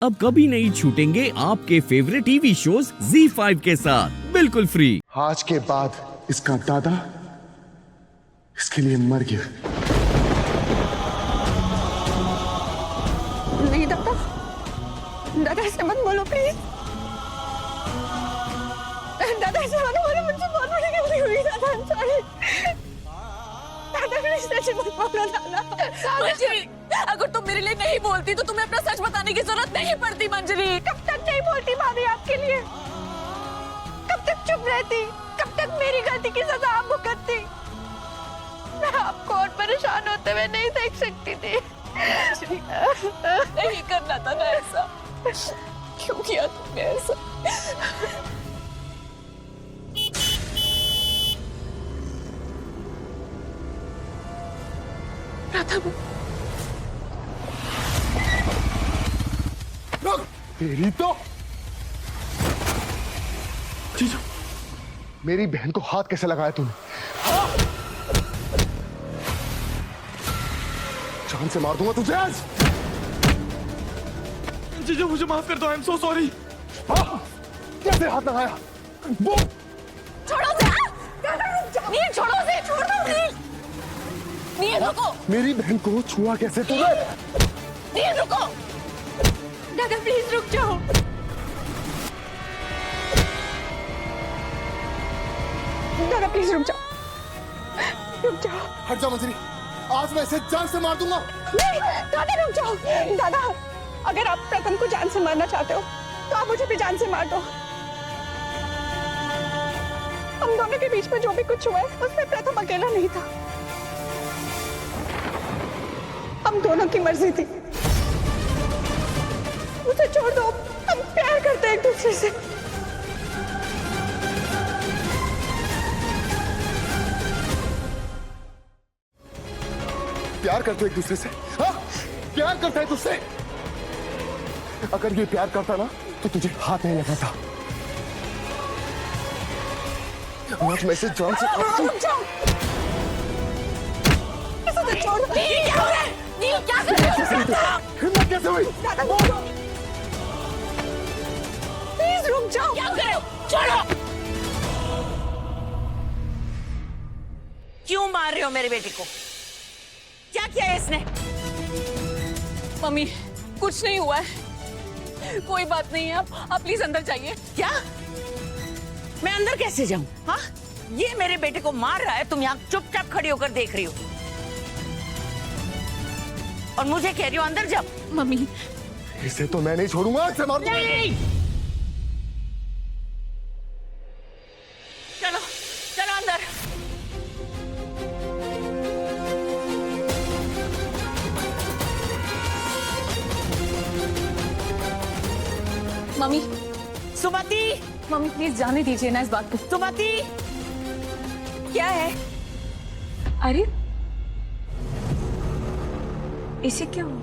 अब कभी नहीं छूटेंगे आपके फेवरेट टीवी शोज ZEE5 के साथ बिल्कुल फ्री। आज के बाद इसका दादा इसके लिए मर गया। नहीं दादा, दादा ऐसे मत बोलो प्लीज। दादा ऐसे मत बोलो, मुझसे बहुत बड़ी गलती हुई दादा, I'm sorry। दादा प्लीज ऐसे मत बोलो दादा। मंजरी, अगर तुम मेरे लिए नहीं बोलती तो तुम्हें अपना सच बताने की जरूरत नहीं पड़ती मंजरी। कब तक नहीं बोलती भाभी आपके लिए? कब तक चुप रहती? कब तक मेरी गलती की सजा आप भुगतती? मैं आपको और परेशान होते हुए नहीं देख सकती थी। नहीं करना था ना ऐसा, क्यों किया तुमने ऐसा? प्रथम, तेरी तो जीजू, मेरी बहन को हाथ कैसे लगाया तूने? जान से मार दूंगा तुझे आज। जीजू मुझे माफ कर दो, आई एम सो सॉरी। कैसे हाथ लगाया? वो छोड़ो उसे। नील छोड़ो उसे, छोड़ दो नील। नील रुको। मेरी बहन को छुआ कैसे तूने? नील रुको। दादा प्लीज रुक जाओ। दादा प्लीज रुक जाओ, रुक जाओ। हट जा मंजरी, आज मैं इसे जान से मार दूंगा। नहीं दादा रुक जाओ। दादा अगर आप प्रथम को जान से मारना चाहते हो तो आप मुझे भी जान से मार दो। हम दोनों के बीच में जो भी कुछ हुआ है उसमें प्रथम अकेला नहीं था, हम दोनों की मर्जी थी। उसे छोड़ दो, हम प्यार करते हैं एक दूसरे से। प्यार करते एक दूसरे से? हाँ, प्यार करता है तुझसे? अगर ये प्यार करता ना तो तुझे हाथ नहीं लगाता। आज मैं इसे जान से रुक जाओ, इसे छोड़ दो। नील क्या हो रहा है? नील क्या कर रहे हो? हिम्मत कैसे हुई? दादा प्लीज रुक जाओ। क्या कर रहे हो? छोड़ो। क्यों मार रहे हो मेरे बेटे को? क्या किया है इसने? मम्मी कुछ नहीं हुआ है, कोई बात नहीं है। आप प्लीज अंदर जाइए। क्या? मैं अंदर कैसे जाऊं? हाँ, ये मेरे बेटे को मार रहा है, तुम यहाँ चुपचाप खड़ी होकर देख रही हो और मुझे कह रही हो अंदर जाओ। मम्मी इसे तो मैं नहीं छोड़ूंगा, इसे मार दूंगा। नहीं, चलो चलो अंदर। मम्मी, सुमति, मम्मी प्लीज जाने दीजिए ना इस बात को। सुमति, क्या है? अरे इसे क्या हुआ?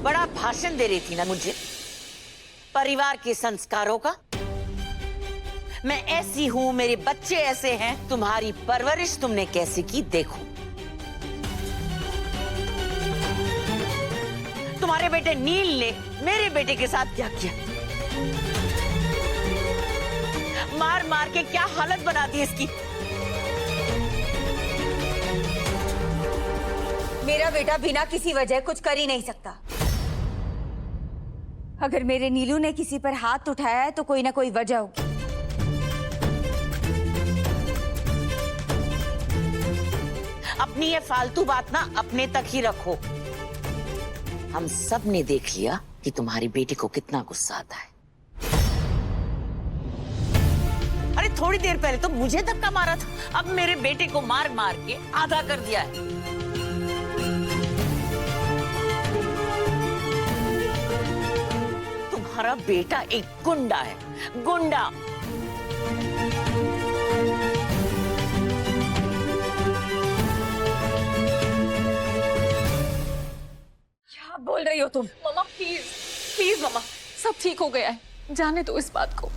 बड़ा भाषण दे रही थी ना मुझे परिवार के संस्कारों का। मैं ऐसी हूं, मेरे बच्चे ऐसे हैं, तुम्हारी परवरिश तुमने कैसे की देखो। तुम्हारे बेटे नील ने मेरे बेटे के साथ क्या किया? मार मार के क्या हालत बना दी इसकी। मेरा बेटा बिना किसी वजह कुछ कर ही नहीं सकता। अगर मेरे नीलू ने किसी पर हाथ उठाया है तो कोई ना कोई वजह होगी। अपनी ये फालतू बात ना अपने तक ही रखो। हम सब ने देख लिया कि तुम्हारी बेटी को कितना गुस्सा आता है। अरे थोड़ी देर पहले तो मुझे धक्का मारा था, अब मेरे बेटे को मार मार के आधा कर दिया है। तुम्हारा बेटा एक गुंडा है, गुंडा। क्या बोल रही हो तुम? मम्मा प्लीज प्लीज मम्मा, सब ठीक हो गया है, जाने दो इस बात को।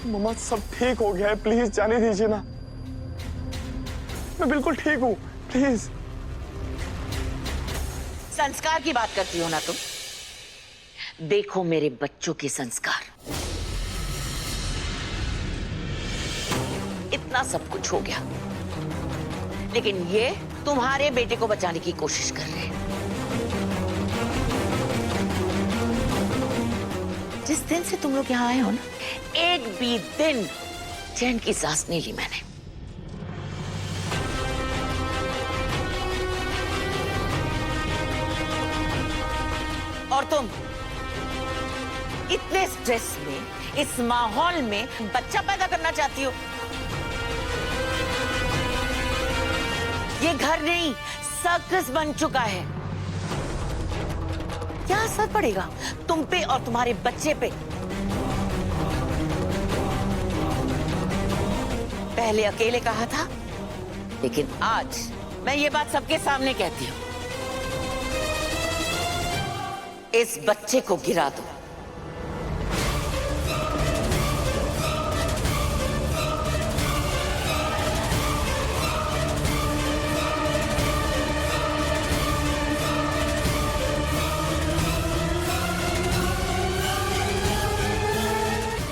मम्मा सब ठीक हो गया है, प्लीज जाने दीजिए ना। मैं बिल्कुल ठीक हूँ, प्लीज। संस्कार की बात करती हो ना तुम? देखो मेरे बच्चों के संस्कार। इतना सब कुछ हो गया, लेकिन ये तुम्हारे बेटे को बचाने की कोशिश कर रहे हैं। जिस दिन से तुम लोग यहाँ आए हो ना, एक भी दिन चैन की सांस नहीं ली मैंने। और तुम इतने स्ट्रेस में, इस माहौल में बच्चा पैदा करना चाहती हो। ये घर नहीं, सर्कस बन चुका है। क्या असर पड़ेगा तुम पे और तुम्हारे बच्चे पे? पहले अकेले कहा था, लेकिन आज मैं ये बात सबके सामने कहती हूं। इस बच्चे को गिरा दो।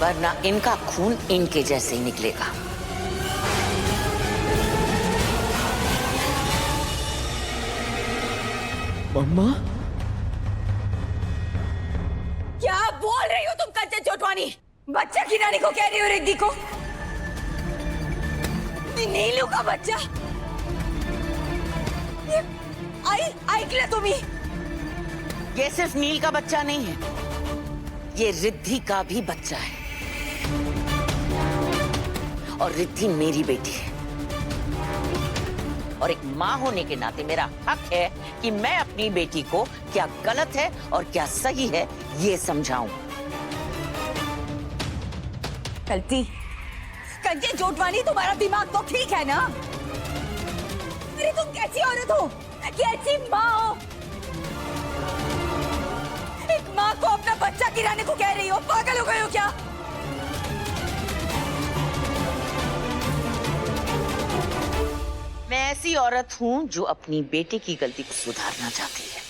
वरना इनका खून इनके जैसे ही निकलेगा। मम्मा, क्या बोल रही हो तुम कंचन चोटवानी? बच्चा गिराने को कह रही हो रिद्धि को? नीलू का बच्चा? ऐकलं तुम्ही? ये सिर्फ नील का बच्चा नहीं है, ये रिद्धि का भी बच्चा है। और रिद्धि मेरी बेटी है, और एक माँ होने के नाते मेरा हक है कि मैं अपनी बेटी को क्या गलत है और क्या सही है ये समझाऊं। गलती कंचन चोटवानी, तुम्हारा दिमाग तो ठीक है ना? अरे तुम कैसी औरत हो, कैसी माँ हो? एक माँ को अपना बच्चा गिराने को कह रही हो? पागल हो गए हो क्या? मैं ऐसी औरत हूं जो अपनी बेटे की गलती को सुधारना चाहती है।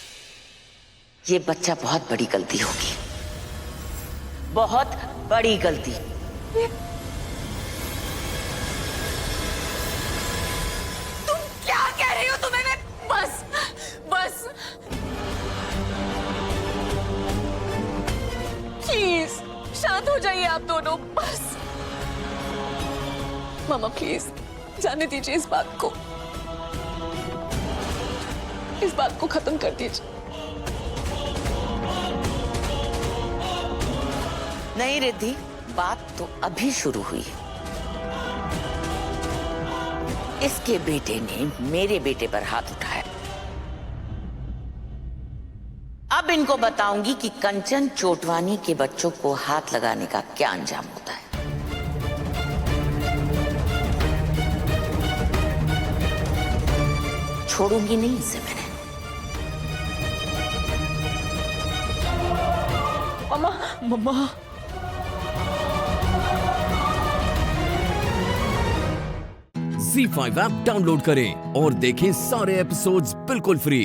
ये बच्चा बहुत बड़ी गलती होगी, बहुत बड़ी गलती। तुम क्या कह रही हो? तुम्हें मैं बस बस, प्लीज शांत हो जाइए आप दोनों, बस। मामा प्लीज जाने दीजिए इस बात को, इस बात को खत्म कर दीजिए। नहीं रिद्धि, बात तो अभी शुरू हुई है। इसके बेटे ने मेरे बेटे पर हाथ उठाया। अब इनको बताऊंगी कि कंचन चोटवानी के बच्चों को हाथ लगाने का क्या अंजाम होता है। छोड़ूंगी नहीं इसे मैंने। मम्मा, Z5 ऐप डाउनलोड करें और देखें सारे एपिसोड्स बिल्कुल फ्री।